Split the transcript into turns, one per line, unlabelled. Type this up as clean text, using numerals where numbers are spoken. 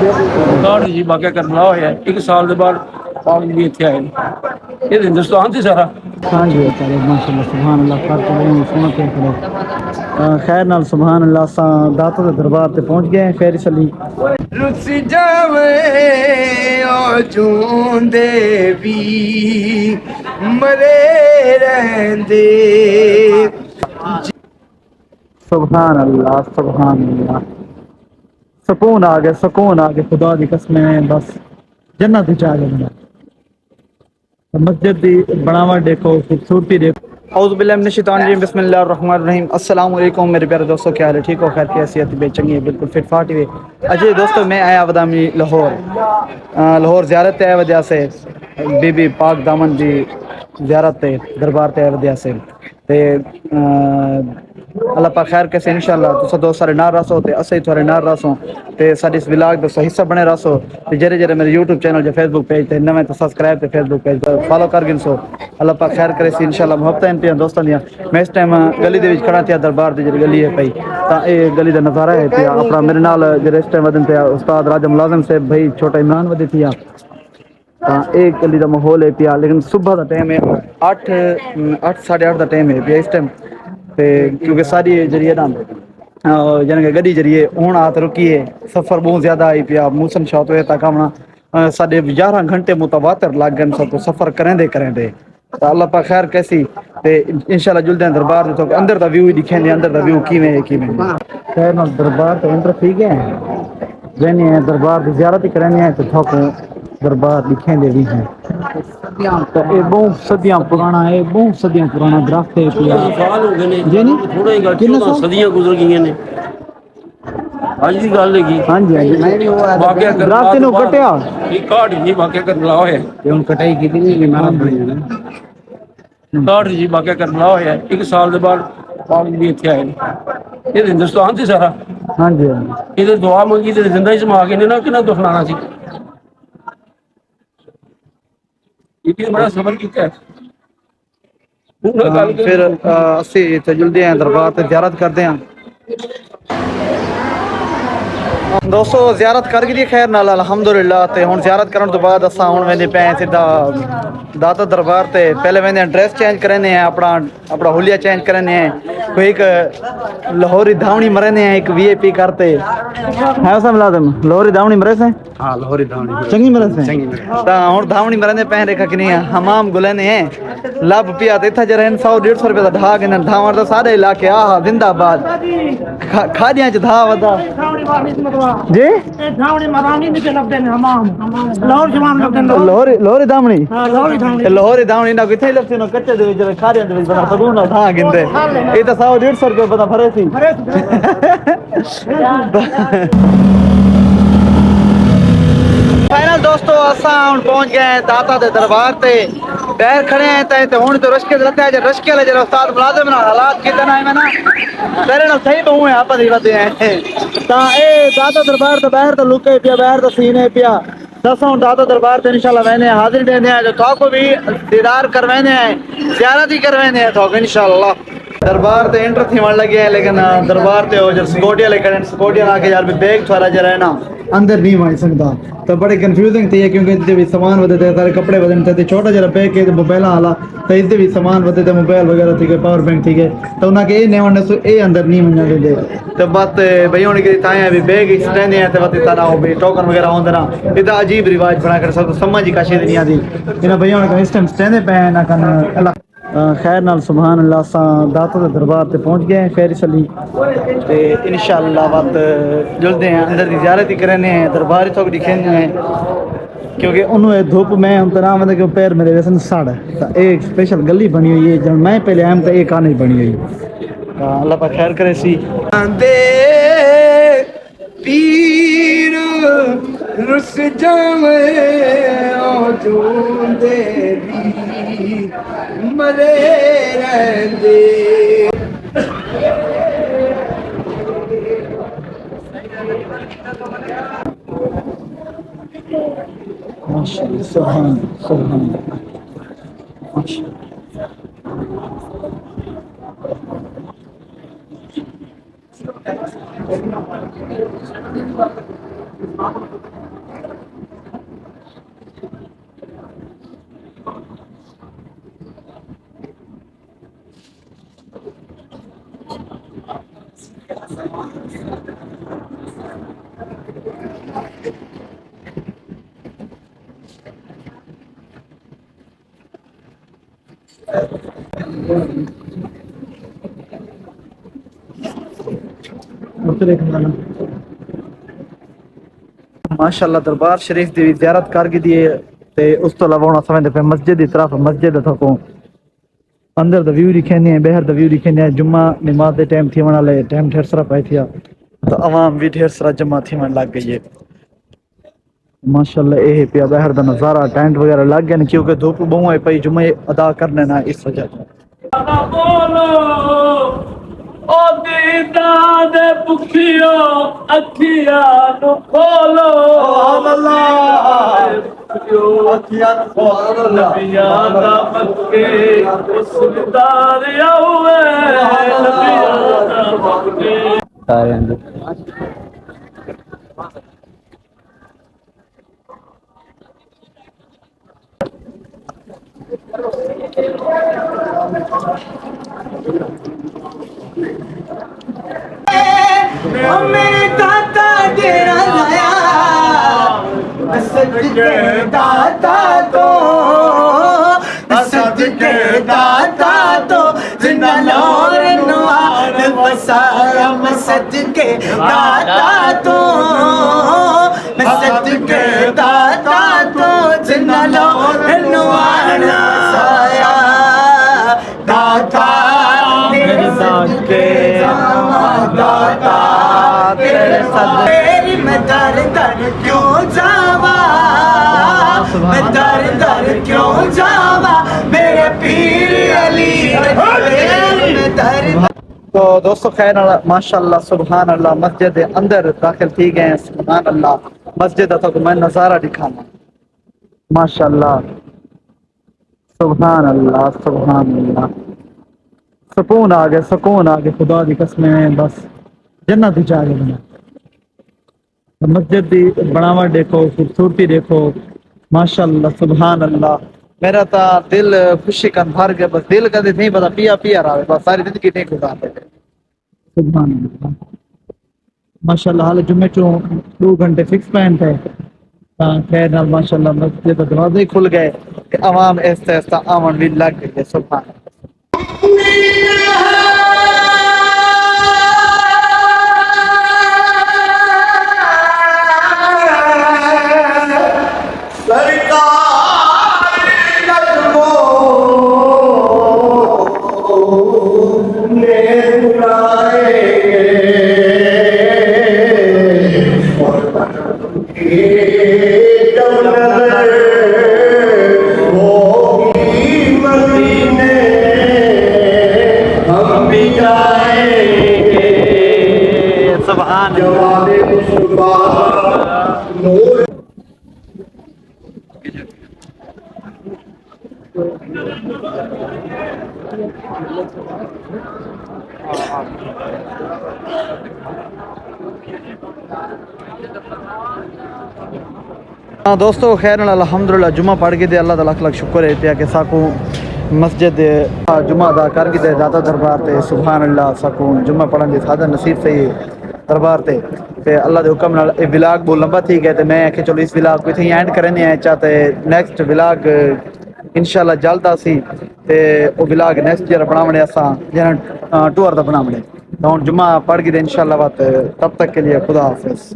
ਕਾਹਠ ਜੀ ਵਾਕਿਆ ਕਰਨਾ ਹੋਇਆ 1 ਸਾਲ ਦੇ ਬਾਅਦ ਪਾਕ ਵੀ ਇੱਥੇ ਆਏ ਇਹ ਹਿੰਦੁਸਤਾਨ ਸੀ ਸਾਰਾ।
हाँ जी चलो माशाल्लाह सुभान अल्लाह कर तो बहुत सोना क्या करो खैर नाल सुभान अल्लाह सा दाता दे दरबार ते पहुंच गए हैं खैर सली
रुस जावे ओ जूंदे भी मरे रहंदे।
सुभान अल्लाह सुकून आ गया खुदा दी कसमें बस जन्नत ही चाह गया मस्जिद दी बनावट देखो खूबसूरती देखो। औज़ु बिल्लाहि मिनश शैतानिर रजीम बिस्मिल्लाहिर रहमानिर रहीम अस्सलाम वालेकुम मेरे प्यारे दोस्तों क्या हाल है ठीक हो खैर कैसी तबीयत चंगी है बिल्कुल फिट फाट हुए अजय दोस्तों मैं आया वदामी लाहौर ज़ियारत ते आया वजह से बीबी पाक दामन दी ज़ियारत ते दरबार ते आया वजह से ते अल्लाह पाक खैर कैसे इंशाअल्लाह तुसा दोस्त सारे नाल रसो ते असे थोड़े नाल रसो ते साडी इस व्लॉग दा हिस्सा बने रसो ते जेरे जेरे मेरे यूट्यूब चैनल जो फेसबुक पेज ते नवे तो सब्सक्राइब ते फेसबुक पेज फॉलो कर गिन सो अल्लाह पाक खैर करे सी इंशाअल्लाह मोहब्बत इन पिया दोस्तों दियां मैं इस टाइम गली दे विच खड़ा थिया दरबार दी जेरी गली है पई तां ए गली दा नज़ारा है पिया अपना मेरे नाल जेरे इस टाइम वदन पिया उस्ताद राजा मुलाजिम साहब भाई छोटा इमरान वदी थिया एक गली का माहौल है पिया लेकिन सुबह का टाइम है 8 साढ़े 8 का टाइम है पिया इस टाइम पे क्योंकि सारी जरिए ना जाने कि गड्डी जरिए हूँ आत रुकी है सफ़र बहुत ज़्यादा आई पिया मौसम शौत होया तक हमना साढ़े 11 घंटे मुतवातर लग गए सब सफ़र करेंदे तो अल्लाह पाक खैर कैसी ते इंशाल्लाह जुलदे हैं दरबार तो अंदर दा व्यू ही दिखेंगे अंदर दा व्यू किवें खैर ना दरबार तो एंटर ठीक है रहने हैं दरबार की ज़ियारत ही करने हैं तो थोक दरबार लिखे दे भी हैं तो ये बहुत सदियां पुराना है बहुत सदियां पुराना दरख्त है पिया
साल हो गए ने
जी नहीं
थोड़ा ही गल
किन्ने
14
साल
सदियां गुजर गई ने ਅੱਜ ਦੀ ਗੱਲ ਹੈਗੀ
हाँ जी हाँ जी
ਵਾਕਿਆ ਕਰਨਾ
दरख्त नु कटिया
ਇਹ ਕਾਹਠ ਜੀ ਵਾਕਿਆ ਕਰਨਾ ਹੋਇਆ
ਤੇ ਹੁਣ ਕਟਾਈ ਕੀਤੀ ਨਹੀਂ ਮਾਰਾ ਬਣੀ ਜਾਣਾ
ਕਾਹਠ ਜੀ ਵਾਕਿਆ ਕਰਨਾ ਹੋਇਆ 1 ਸਾਲ ਦੇ ਬਾਅਦ ਪਾਕ ਵੀ ਇੱਥੇ ਆਏ ਇਹ ਹਿੰਦੁਸਤਾਨ ਸੀ ਸਾਰਾ।
हाँ जी हाँ जी
ਇਹਦੇ ਦੁਆ ਮੰਗੀ ਤੇ ਜ਼ਿੰਦਾ ਹੀ ਸਮਾ ਕੇ ਨੇ ਨਾ ਕਿੰਨਾ ਦੁਖਲਾਣਾ ਸੀ ਇਹ ਬੜਾ ਸਬਰ ਕੀਤਾ
फिर असी इत्थे जुलदे हैं दरबार ते ज़ियारत करते हैं दोस्तों ज़ियारत कर गई खैर नाल अल्हम्दुलिल्लाह ते हुण ज़ियारत करन तो बाद असां हुण वेंदे पे सीधा दाता दरबार ते पहले वेंदे ड्रेस चेंज करने हैं अपना हुलिया चेंज करने हैं कोई एक लाहौरी धावनी मरने हैं एक वीआईपी करते है सब मुलाजिम लाहौरी धावनी मरे से
हाँ लाहौरी धावनी
चंगी मरे से ता हुण धावनी मरने पे रेखा कि नहीं हमाम गुलेने हैं लब पिया ते इत्थे जरे 100-150 रुपए दा ढा के धावण दा सारे इलाके आहा जिंदाबाद खादियां च धा वदा जी
धावणी मरानी निके लगदे ने हमाम लाहौर जवान लगदे ने
लाहौरी धावणी
हां लाहौरी धावणी
लाहौरी धावणी ना किथे लगती ना कच्चे दे विच खारियां दे विच बना सगुन ना धा गिंदे ए तो 100-150 रुपए पता भरे सी फाइनल दोस्तों असां हुण पहुंच गए हैं दाता दे दरबार ते बैर खड़े हैं ते हुण तो रश्के लगता है रश्के वाले जरा उस्ताद मुलाजिम ना हालात कितना है ना तेरे नाल सही बहु है आपस वदे हैं ता ए दाता दरबार ते बाहर तो लुके पिया बाहर तो सीने पिया दसों दाता दरबार ते इंशाल्लाह मैंने हाजिर देने हैं जो तो को भी दीदार करवाने हैं ज़ियारत ही करवाने हैं तो इंशाल्लाह दरबार ते एंटर थी वन लगे हैं लेकिन दरबार ते हो जब सिक्योरिटी वाले खड़े सिक्योरिटी आके यार भी बैग थोड़ा जरा है ना अंदर नहीं वही सकता तो बड़े कंफ्यूजिंग थी क्योंकि इतने भी सामान वधे थे सारे कपड़े वधे थे छोटा जरा बैग के मोबाइल हाला तो इतने भी सामान वधे थे मोबाइल वगैरह थी पावर बैंक थी तो उन्हें ये नहीं वरने ये अंदर नहीं वजन दे तो बात भई होने की ताए भी बैग स्टैंड है तो बात तना हो भी टोकन वगैरह होंदे ना इतना अजीब रिवाज बना कर सब समझ ही काशी दुनिया दी इन भई होने का इस टाइम स्टैंड पे ना कन अल्लाह खैर नाल सुभान अल्लाह सा दाता दे दरबार ते पहुंच गए हैं खैर सली ते इंशाअल्लाह बात जुलदे हैं अंदर की ज़ियारत ही करने हैं दरबार ही तो दिखेंगे हैं क्योंकि उन्होंने धूप में हम तना मतलब कि पैर मेरे वैसे साड़ तो एक स्पेशल गली बनी हुई है जब मैं पहले आया तो एक आने बनी हुई अल्लाह पाक खैर करे सी
दे पीर रुस जावे ओ जूंदे भी मरे रहंदे।
माशाअल्लाह सुभान सुभान माशाअल्लाह माशाअल्लाह दरबार शरीफ दी भी ज़ियारत करके दिए ते उस तो अलावा हुण समझदे पे मस्जिद की तरफ मस्जिद थको अंदर दा व्यू दिखेने हैं बाहर दा व्यू दिखेने हैं जुम्मा नमाज दे टाइम थी वाले टाइम ढेर सारा पाई थिया तो आवाम भी ढेर सारा जमा थी लग गई है माशाअल्लाह ये पिया बाहर दा नज़ारा टेंट वगैरह लग गए क्योंकि धूप बहु है पई जुम्मे अदा करने ना इस वजह से
बोलो ओ दीदा दे पुखियो अखियां नु खोलो अल्लाह अखियां नु खोलो नबियां दा मक्के सुल्तान आवे नबियां दा मक्के
सारे
मेरे दाता तेरा लाया सदके दाता तो सदके दाता तो जिंदा नौर नवार बसाया मैं सदके दाता तो सदके दाता तो जिंदा नौर नवार बसाया दाता तेरे सदके दाता तेरे सदके मैं दर दर क्यों जावा मैं दर दर क्यों जावा मेरे पीर अली मैं दर
तो दोस्तों खैर माशाअल्लाह सुभान अल्लाह मस्जिद के अंदर दाखिल थी गए सुभान अल्लाह मस्जिद तो मैं नज़ारा दिखाना माशाअल्लाह सुभान अल्लाह सुकून आ गए खुदा की कसमें बस जन्नत ही जा गए मस्जिद की बनावट देखो खूबसूरती देखो माशाअल्लाह सुभान अल्लाह मेरा तो दिल खुशी का भर गया बस दिल कदे नहीं पता पिया पिया रहा बस सारी जिंदगी नहीं गुजार दे सुभान अल्लाह माशाअल्लाह हाल जुम्मे चो 2 घंटे फिक्स पॉइंट है खैर नाल माशाअल्लाह मस्जिद के दरवाजे खुल गए आवाम ऐसा ऐसा आवन भी लग गई है सुभान हाँ दोस्तों खैर अल्हम्दुलिल्लाह जुम्मा पढ़ के दे अल्लाह दा लाख लाख शुक्र है पिया कि साकू मस्जिद जुम्मा अदा कर के दे दाता दरबार ते सुभान अल्लाह साकू जुम्मा पढ़न दी सादा नसीब सही दरबार ते अल्लाह दे हुक्म नाल ए व्लॉग बहुत लंबा थी गया ते मैं आखे चलो इस व्लॉग को इत्थे एंड करने आए चाहते नेक्स्ट व्लॉग इंशाल्लाह जल्द आसी ते ओ व्लॉग नेक्स्ट ईयर बनावणे असा जना टूर दा बनावणे तो जुम्मा पढ़ के दे इंशाल्लाह बात तब तक के लिए खुदा हाफिज।